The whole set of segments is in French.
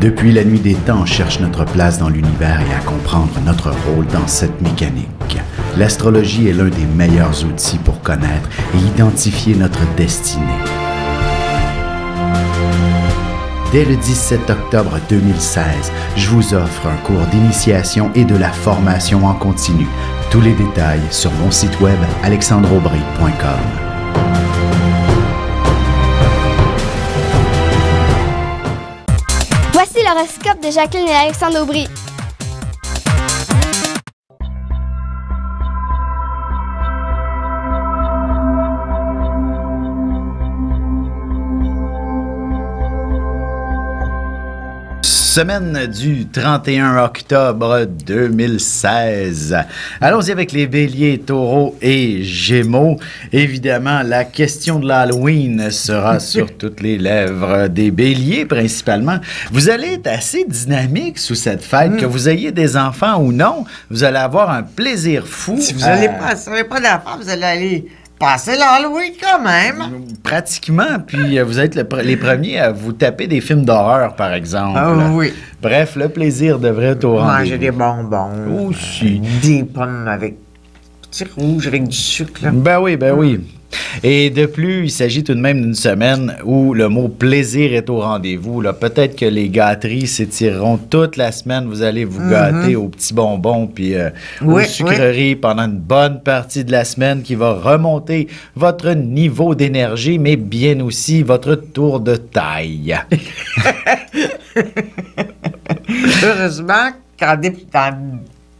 Depuis la nuit des temps, on cherche notre place dans l'univers et à comprendre notre rôle dans cette mécanique. L'astrologie est l'un des meilleurs outils pour connaître et identifier notre destinée. Dès le 17 octobre 2016, je vous offre un cours d'initiation et de la formation en continu. Tous les détails sur mon site web alexandreaubry.com. Voici l'horoscope de Jacqueline et Alexandre Aubry. Semaine du 31 octobre 2016. Allons-y avec les béliers, taureaux et gémeaux. Évidemment, la question de l'Halloween sera sur toutes les lèvres des béliers principalement. Vous allez être assez dynamique sous cette fête, que vous ayez des enfants ou non. Vous allez avoir un plaisir fou. Si vous n'avez pas d'enfants, vous allez aller passer l'Halloween quand même. Pratiquement, puis vous êtes les premiers à vous taper des films d'horreur, par exemple. Ah oui. Bref, le plaisir devrait être au rendez-vous. Manger des bonbons. Aussi. Des pommes avec petit rouge, avec du sucre. Là. Ben oui. Et de plus, il s'agit tout de même d'une semaine où le mot plaisir est au rendez-vous. Là. Peut-être que les gâteries s'étireront toute la semaine. Vous allez vous gâter aux petits bonbons puis aux sucreries pendant une bonne partie de la semaine qui va remonter votre niveau d'énergie, mais bien aussi votre tour de taille. Heureusement qu'en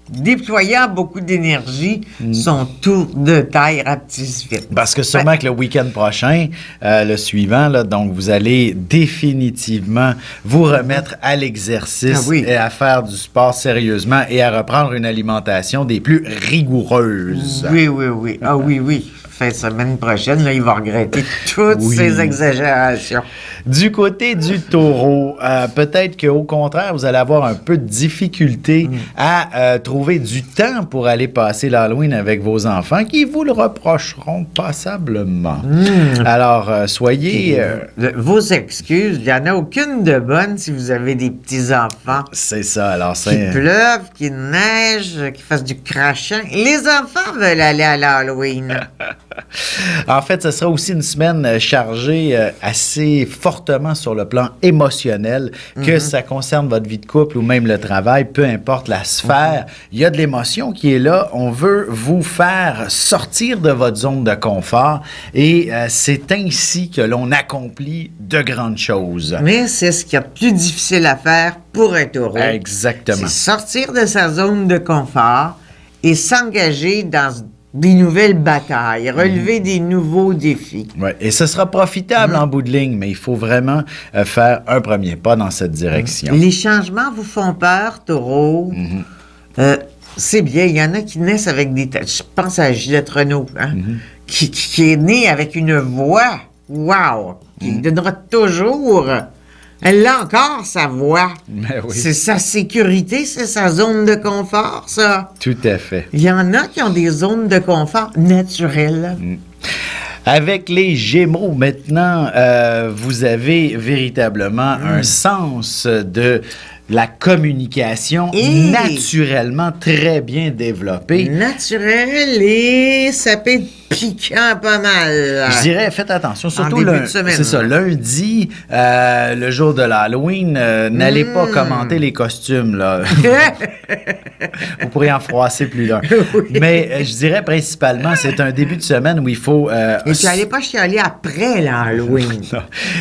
déployant beaucoup d'énergie, son tour de taille rapetisse vite. Parce que sûrement que le week-end prochain, le suivant, là, donc vous allez définitivement vous remettre à l'exercice et à faire du sport sérieusement et à reprendre une alimentation des plus rigoureuses. Oui. Ah oui. Fin de semaine prochaine, là, il va regretter toutes ces exagérations. Du côté du taureau, peut-être qu'au contraire, vous allez avoir un peu de difficulté à trouver du temps pour aller passer l'Halloween avec vos enfants qui vous le reprocheront passablement. Alors, soyez... Vos excuses, il n'y en a aucune de bonne si vous avez des petits-enfants. C'est ça, alors c'est... Qu'il pleuve, qu'il neige, qu'il fasse du crachant. Les enfants veulent aller à l'Halloween. En fait, ce sera aussi une semaine chargée assez fortement sur le plan émotionnel, que ça concerne votre vie de couple ou même le travail, peu importe la sphère. Il y a de l'émotion qui est là. On veut vous faire sortir de votre zone de confort et c'est ainsi que l'on accomplit de grandes choses. Mais c'est ce qu'il y a de plus difficile à faire pour un taureau. Exactement. C'est sortir de sa zone de confort et s'engager dans des nouvelles batailles, relever des nouveaux défis. Ouais. Et ce sera profitable en bout de ligne, mais il faut vraiment faire un premier pas dans cette direction. Les changements vous font peur, taureau. C'est bien, il y en a qui naissent avec des têtes. Je pense à Gillette Renault, qui est née avec une voix, qui donnera toujours... Elle a encore sa voix. C'est sa sécurité, c'est sa zone de confort, ça. Tout à fait. Il y en a qui ont des zones de confort naturelles. Avec les Gémeaux, maintenant, vous avez véritablement un sens de la communication naturellement très bien développée. Naturel et ça peut être piquant pas mal. Je dirais, faites attention, surtout c'est ça, lundi, le jour de l'Halloween, n'allez pas commenter les costumes, là. Vous pourriez en froisser plus d'un. Mais je dirais principalement, c'est un début de semaine où il faut... Et tu n'allez pas chialer après l'Halloween.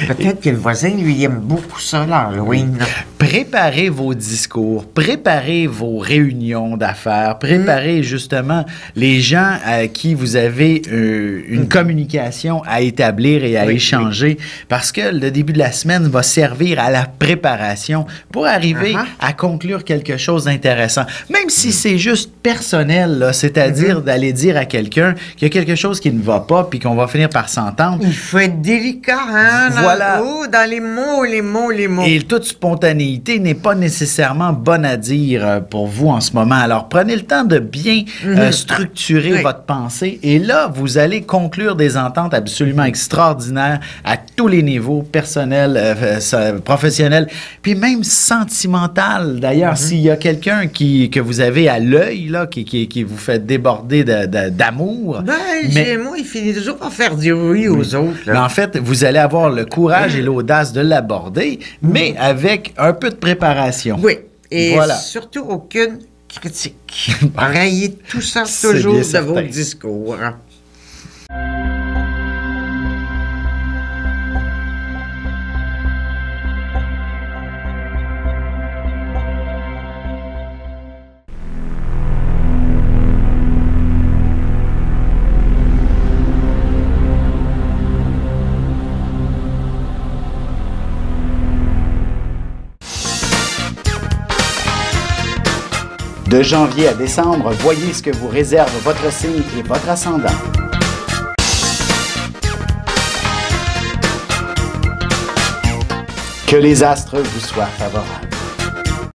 Peut-être que le voisin, lui, aime beaucoup ça, l'Halloween. Préparez vos discours, préparez vos réunions d'affaires, préparez justement les gens à qui vous avez une communication à établir et à échanger, parce que le début de la semaine va servir à la préparation pour arriver à conclure quelque chose d'intéressant. Même si c'est juste personnel, là, c'est-à-dire d'aller dire à quelqu'un qu'il y a quelque chose qui ne va pas puis qu'on va finir par s'entendre. Il faut être délicat, hein? Voilà. Dans les mots. Et toute spontanéité spontanéité n'est pas nécessairement bonne à dire pour vous en ce moment. Alors, prenez le temps de bien structurer votre pensée et là, vous allez conclure des ententes absolument extraordinaires à tous les niveaux, personnel, professionnel, puis même sentimental. D'ailleurs, s'il y a quelqu'un que vous avez à l'œil, là, qui vous fait déborder d'amour... Moi, il finit toujours par faire du oui aux autres. Là. Mais en fait, vous allez avoir le courage et l'audace de l'aborder, mais avec un peu de préparation. Oui, et voilà. surtout aucune critique. Rayez tout ça toujours de vos discours. De janvier à décembre, voyez ce que vous réserve votre signe et votre ascendant. Que les astres vous soient favorables.